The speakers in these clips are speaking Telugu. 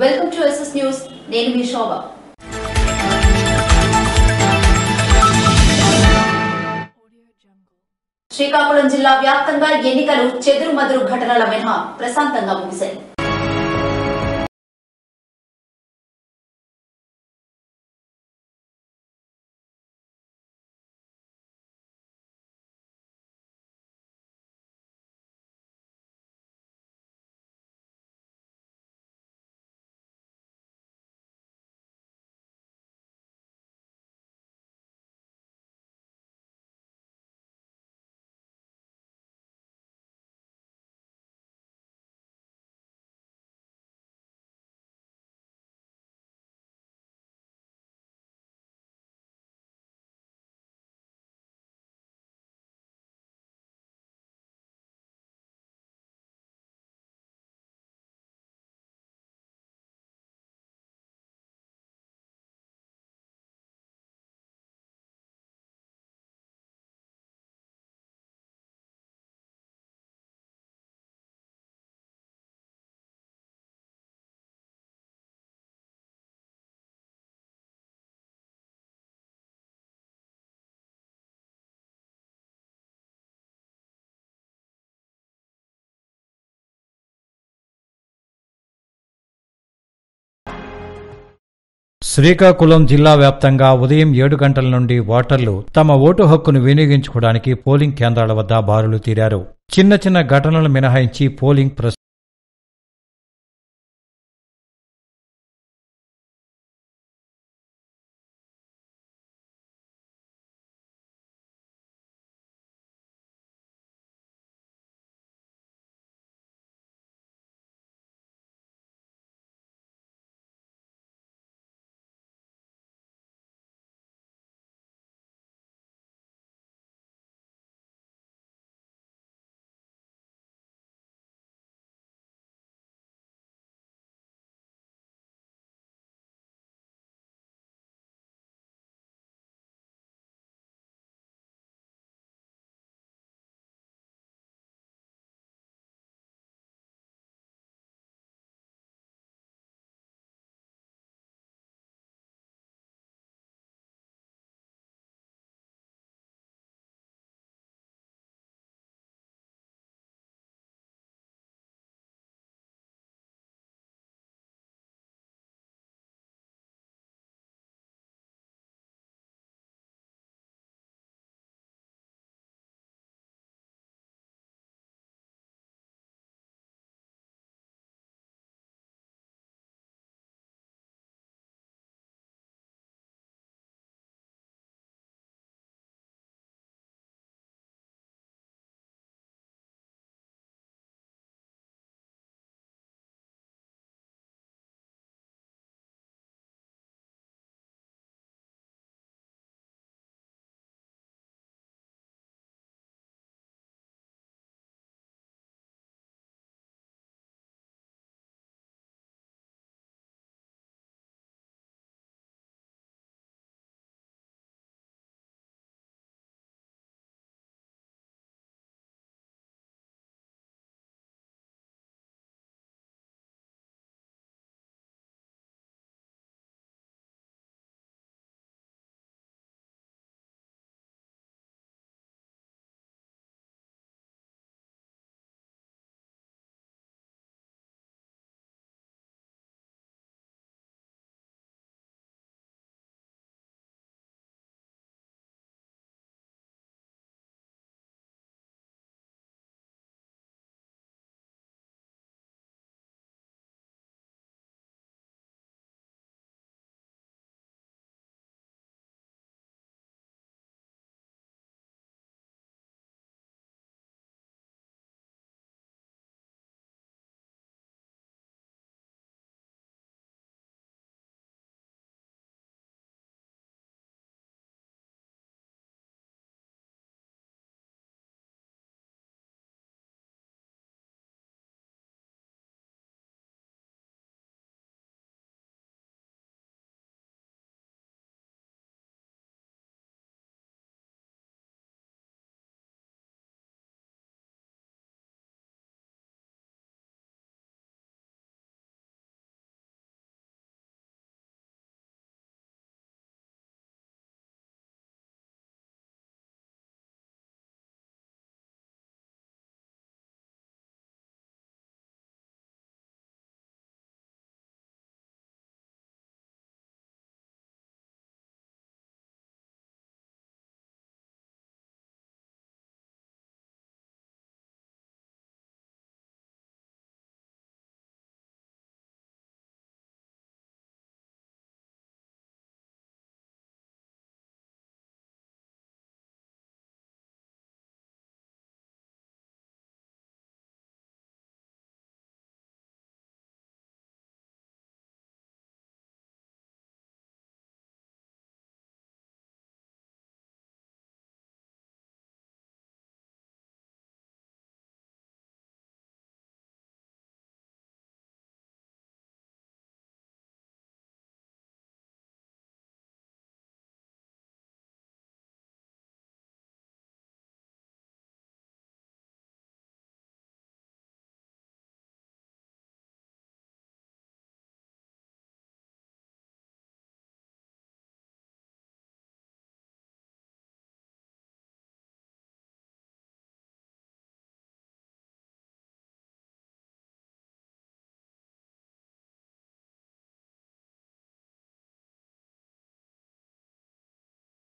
Welcome to SS news. నేను మీ శోభ. శ్రీకాకుళం జిల్లా వ్యాప్తంగా ఎన్నికలు చెదురుమదురు ఘటనల మినహా ప్రశాంతంగా ముగిశాయి. శ్రీకాకుళం జిల్లా వ్యాప్తంగా ఉదయం 7 గంటల నుండి ఓటర్లు తమ ఓటు హక్కును వినియోగించుకోవడానికి పోలింగ్ కేంద్రాల వద్ద బారులు తీరారు. చిన్న చిన్న ఘటనలు మినహాయించి పోలింగ్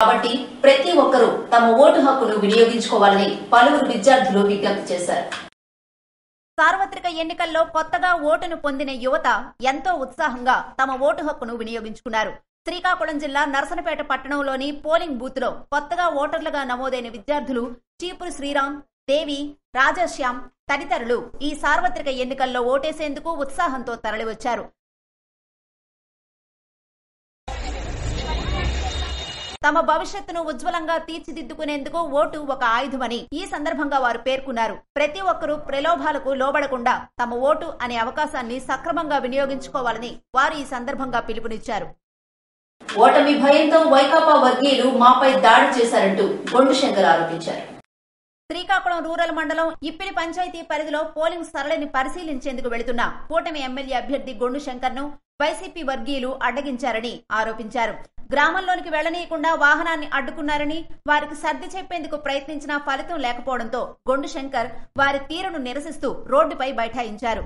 కాబట్టి ప్రతి ఒక్కరూ తమ ఓటు హక్కును వినియోగించుకోవాలని పలువురు విద్యార్థులు విజ్ఞప్తి చేశారు. సార్వత్రిక ఎన్నికల్లో కొత్తగా ఓటును పొందిన యువత ఎంతో ఉత్సాహంగా తమ ఓటు హక్కును వినియోగించుకున్నారు. శ్రీకాకుళం జిల్లా నరసనపేట పట్టణంలోని పోలింగ్ బూత్ లో కొత్తగా ఓటర్లుగా నమోదైన విద్యార్థులు చీపురు శ్రీరామ్, దేవి, రాజాశ్యామ్ తదితరులు ఈ సార్వత్రిక ఎన్నికల్లో ఓటేసేందుకు ఉత్సాహంతో తరలివచ్చారు. తమ భవిష్యత్తును ఉజ్వలంగా తీర్చిదిద్దుకునేందుకు ఓటు ఒక ఆయుధమని ఈ సందర్భంగా వారు పేర్కొన్నారు. ప్రతి ఒక్కరూ ప్రలోభాలకు లోబడకుండా తమ ఓటు అనే అవకాశాన్ని సక్రమంగా వినియోగించుకోవాలని వారు ఈ సందర్భంగా పిలుపునిచ్చారు. ఓటమి భయంతో వైకాపా వర్గీయులు మాపై దాడి చేశారంటూ గొండు శంకర్ ఆరోపించారు. శ్రీకాకుళం రూరల్ మండలం ఇప్పిలి పంచాయతీ పరిధిలో పోలింగ్ సరళిని పరిశీలించేందుకు వెళుతున్న కూటమి ఎమ్మెల్యే అభ్యర్థి గొండు శంకర్ ను వైసీపీ వర్గీయులు అడ్డగించారని ఆరోపించారు. గ్రామంలోనికి వెళ్లనీయకుండా వాహనాన్ని అడ్డుకున్నారని, వారికి సర్ది చెప్పేందుకు ప్రయత్నించినా ఫలితం లేకపోవడంతో గొండు శంకర్ వారి తీరును నిరసిస్తూ రోడ్డుపై బైఠాయించారు.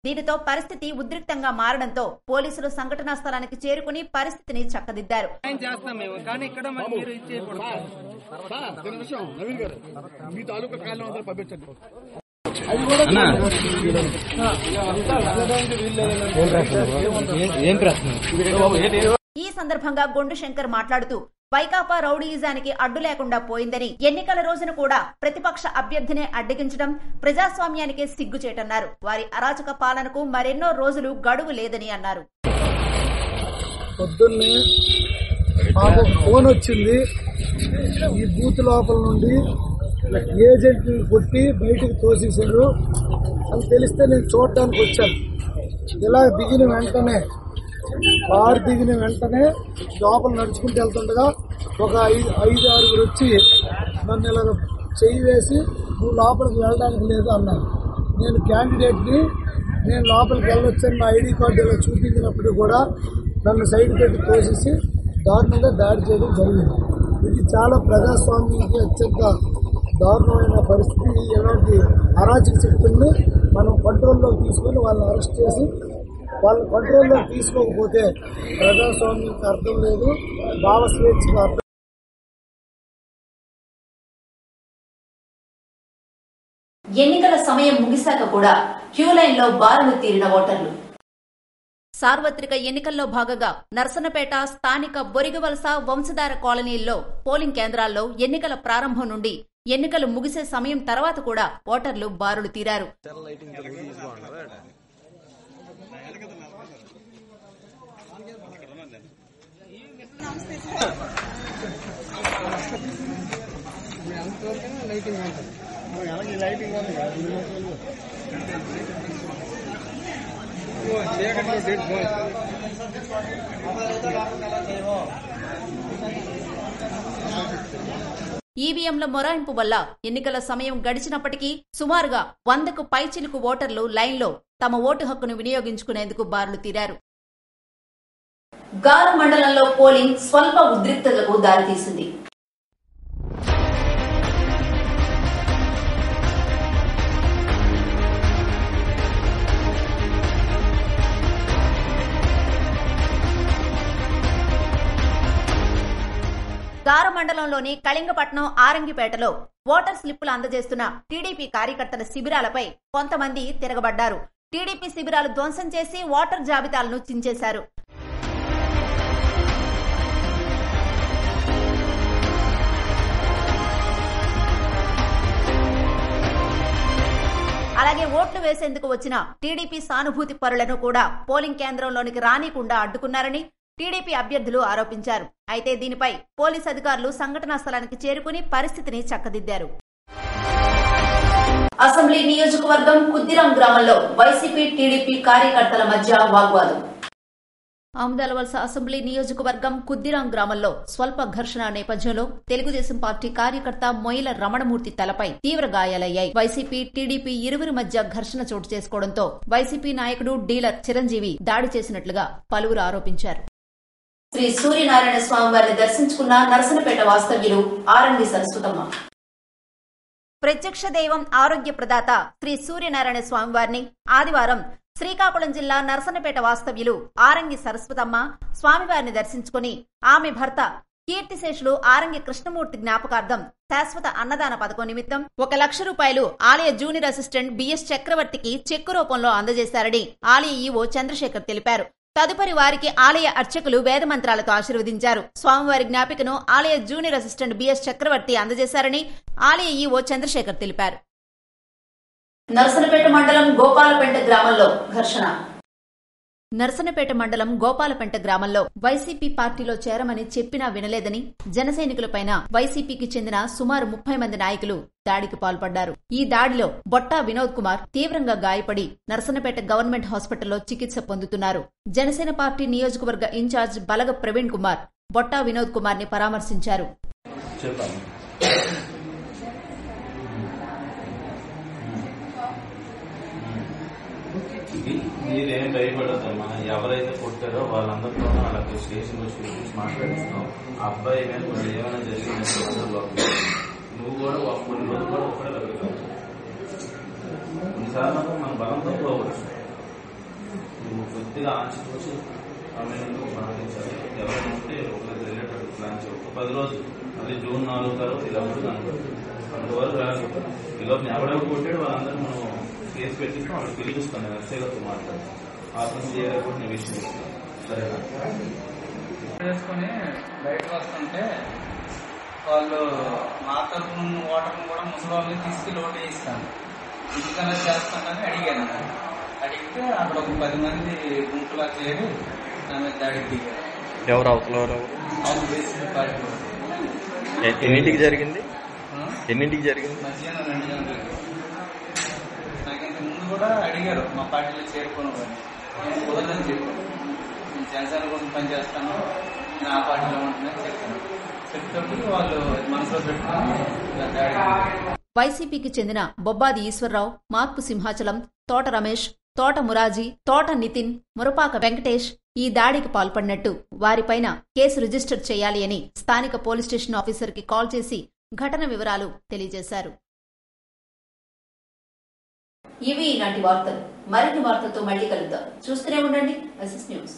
దీనితో పరిస్థితి ఉద్రిక్తంగా మారడంతో పోలీసులు సంఘటనా స్థలానికి చేరుకుని పరిస్థితిని చక్కదిద్దారు. ఈ సందర్భంగా గొండు శంకర్ మాట్లాడుతూ వైకాపా రౌడీయిజానికి అడ్డు లేకుండా పోయిందని, ఎన్నికల రోజున కూడా ప్రతిపక్ష అభ్యర్థినే అడ్డగించడం ప్రజాస్వామ్యానికే సిగ్గుచేటన్నారు. వారి అరాచక పాలనకు మరెన్నో రోజులు గడువు లేదని అన్నారు. పొద్దున్నే మాకు ఫోన్ వచ్చింది, ఈ బూత్ లోపల నుండి ఏజెంట్ కొట్టి బయటకు తోసేశారు అని తెలిస్తే నేను చూడడానికి వచ్చాను. ఇలా దిగిన వెంటనే కారు దిగిన వెంటనే లోపల నడుచుకుంటూ వెళ్తుండగా ఒక 5-6 వచ్చి నన్ను ఇలా చెయ్యి వేసి నువ్వు లోపలికి వెళ్ళడానికి లేదు అన్నాను. నేను క్యాండిడేట్ని, నేను లోపలికి వెళ్ళొచ్చని నా ఐడి కార్డు ఇలా చూపించినప్పుడు కూడా నన్ను సైడ్ పెట్టి తోసేసి దారుణంగా దాడి చేయడం జరిగింది. ఇది చాలా ప్రజాస్వామ్యానికి అత్యంత దారుణమైన పరిస్థితి. ఇలాంటి అరాచక శక్తుల్ని మనం కంట్రోల్లోకి తీసుకొని వాళ్ళని అరెస్ట్ చేసి వాళ్ళు కంట్రోల్లో తీసుకోకపోతే ప్రజాస్వామ్యానికి అర్థం లేదు, భావ స్వేచ్ఛకు అర్థం. ఎన్నికల సమయం ముగిశాక కూడా క్యూ లైన్ లో బారులు తీరిన ఓటర్లు. సార్వత్రిక ఎన్నికల్లో భాగంగా నర్సనపేట స్థానిక బొరిగవలస వంశధార కాలనీల్లో పోలింగ్ కేంద్రాల్లో ఎన్నికల ప్రారంభం నుండి ఎన్నికలు ముగిసే సమయం తర్వాత కూడా ఓటర్లు బారులు తీరారు. ఈవీఎంల మొరాయింపు వల్ల ఎన్నికల సమయం గడిచినప్పటికీ సుమారుగా 100కు పైచిలుకు ఓటర్లు లైన్లో తమ ఓటు హక్కును వినియోగించుకునేందుకు బారులు తీరారు. గారు మండలంలో పోలింగ్ స్వల్ప ఉద్రిక్తతకు దారితీసింది. గారు మండలంలోని కళింగపట్నం ఆరంగిపేటలో ఓటర్ స్లిప్పులు అందజేస్తున్న టీడీపీ కార్యకర్తల శిబిరాలపై కొంతమంది తిరగబడ్డారు. టీడీపీ శిబిరాలు ధ్వంసం చేసి ఓటర్ జాబితాలను చించేశారు. అలాగే ఓట్లు వేసేందుకు వచ్చిన టీడీపీ సానుభూతి పరులను కూడా పోలింగ్ కేంద్రంలోనికి రానికుండా అడ్డుకున్నారని టీడీపీ అభ్యర్థులు ఆరోపించారు. అయితే దీనిపై పోలీసు అధికారులు సంఘటనా స్థలానికి చేరుకుని పరిస్థితిని చక్కదిద్దారు. అసెంబ్లీ నియోజకవర్గం కుద్దిరాం గ్రామంలో వైసీపీ టీడీపీ కార్యకర్తల మధ్య వాగ్వాదం. ఆమదాలవలస అసెంబ్లీ నియోజకవర్గం కుద్దిరాం గ్రామంలో స్వల్ప ఘర్షణ నేపథ్యంలో తెలుగుదేశం పార్టీ కార్యకర్త మొయిల రమణమూర్తి తలపై తీవ్ర గాయాలయ్యాయి. వైసీపీ టీడీపీ ఇరువురి మధ్య ఘర్షణ చోటు చేసుకోవడంతో వైసీపీ నాయకుడు డీలర్ చిరంజీవి దాడి చేసినట్లుగా పలువురు ఆరోపించారు. శ్రీ సూర్యనారాయణ స్వామి వారిని దర్శించుకున్న నరసనపేట వాస్తవ్యులు ఆరంగి సరస్వతమ్మ. ప్రత్యక్ష దైవం ఆరోగ్య ప్రదాత శ్రీ సూర్యనారాయణ స్వామి వారిని ఆదివారం శ్రీకాకుళం జిల్లా నరసనపేట వాస్తవ్యులు ఆరంగి సరస్వతమ్మ స్వామివారిని దర్శించుకుని ఆమె భర్త కీర్తిశేషులు ఆరంగి కృష్ణమూర్తి జ్ఞాపకార్థం శాశ్వత అన్నదాన పథకం నిమిత్తం 1,00,000 రూపాయలు ఆలయ జూనియర్ అసిస్టెంట్ బిఎస్ చక్రవర్తికి చెక్కు రూపంలో అందజేశారని ఆలయ ఈవో చంద్రశేఖర్ తెలిపారు. తదుపరి వారికి ఆలయ అర్చకులు వేద మంత్రాలతో ఆశీర్వదించారు. స్వామివారి జ్ఞాపికను ఆలయ జూనియర్ అసిస్టెంట్ బిఎస్ చక్రవర్తి అందజేశారని ఆలయ ఈవో చంద్రశేఖర్ తెలిపారు. నరసనపేట మండలం గోపాలపెంట గ్రామంలో ఘర్షణ. నరసనపేట మండలం గోపాలపెంట గ్రామంలో వైసీపీ పార్టీలో చేరమని చెప్పినా వినలేదని జనసైనికులపైన వైసీపీకి చెందిన సుమారు 30 మంది నాయకులు దాడికి పాల్పడ్డారు. ఈ దాడిలో బొట్టా వినోద్ కుమార్ తీవ్రంగా గాయపడి నరసనపేట గవర్నమెంట్ హాస్పిటల్లో చికిత్స పొందుతున్నారు. జనసేన పార్టీ నియోజకవర్గ ఇన్ఛార్జ్ బలగ ప్రవీణ్ కుమార్ బొట్టా వినోద్ కుమార్ ని పరామర్శించారు. మీరేం భయపడద్దమ్మా. ఎవరైతే కొట్టారో వాళ్ళందరితో వాళ్ళకి స్టేషన్ వచ్చి మాట్లాడిస్తున్నాం. ఆ అబ్బాయి మీద వాళ్ళు ఏమైనా జరిగిందంటే నువ్వు కూడా కొన్ని రోజులు కూడా ఒక్కడే లభిస్తావు. కొన్నిసార్లు మన బలంతో పోవచ్చు. నువ్వు కొద్దిగా ఆంక్షించి ఆమెను ప్రారంభించాలి. ఎవరైనా ఉంటే ఒకరికి వెళ్ళేటట్టు ప్లాన్ చేయ. 10 రోజులు మళ్ళీ జూన్ 4 తర్వాత ఇలా కూడా కనపడుతుంది. అంతవరకు రాకపోతే ఈలోపు ఎవడెవరు కొట్టాడు వాళ్ళందరూ మనం కేసు పెట్టిస్తాం. వాళ్ళు పిలిపిస్తాను. నేను ఎస్ఐలతో మాట్లాడతాను. ఆత్మహత్య కూడా నేను విషయం ఇస్తాను. సరేనా? చేసుకుని బయటకు వస్తుంటే వాళ్ళు మా తరఫున ఓటర్ను కూడా ముసలి తీసుకెళ్ళి ఓటు వేయిస్తాను. ఎందుకన్నా చేస్తానని అడిగాను. అడిగితే అక్కడ ఒక 10 మంది గుంపులా చేరి నా మీద దాడికి దిగారు. ఎవరు అవతల పార్టీ. ఎన్నింటికి జరిగింది? మధ్యాహ్నం 2 గంటలకి. నాకు ఇంత ముందు కూడా అడిగారు మా పార్టీలో చేరుకోవాలి. నేను కుదరదని చెప్పాను. నేను జనసేన కోసం పనిచేస్తాను, నేను ఆ పార్టీలో ఉంటున్నాను చెప్పాను. చెప్పేటప్పుడు వాళ్ళు మనసులో పెట్టుకుని దాడి. వైసీపీకి చెందిన బొబ్బాది ఈశ్వరరావు, మార్పు సింహాచలం, తోట రమేష్, తోట మురాజీ, తోట నితిన్, మురపాక వెంకటేష్ ఈ దాడికి పాల్పడినట్టు వారిపైన కేసు రిజిస్టర్ చేయాలి అని స్థానిక పోలీస్ స్టేషన్ ఆఫీసర్ కి కాల్ చేసి ఘటన వివరాలు తెలియజేశారు. ఇవి ఈనాటి వార్తలు. మరిన్ని వార్తలతో మళ్లీ కలుద్దాం. చూస్తూనే ఉండండి SS న్యూస్.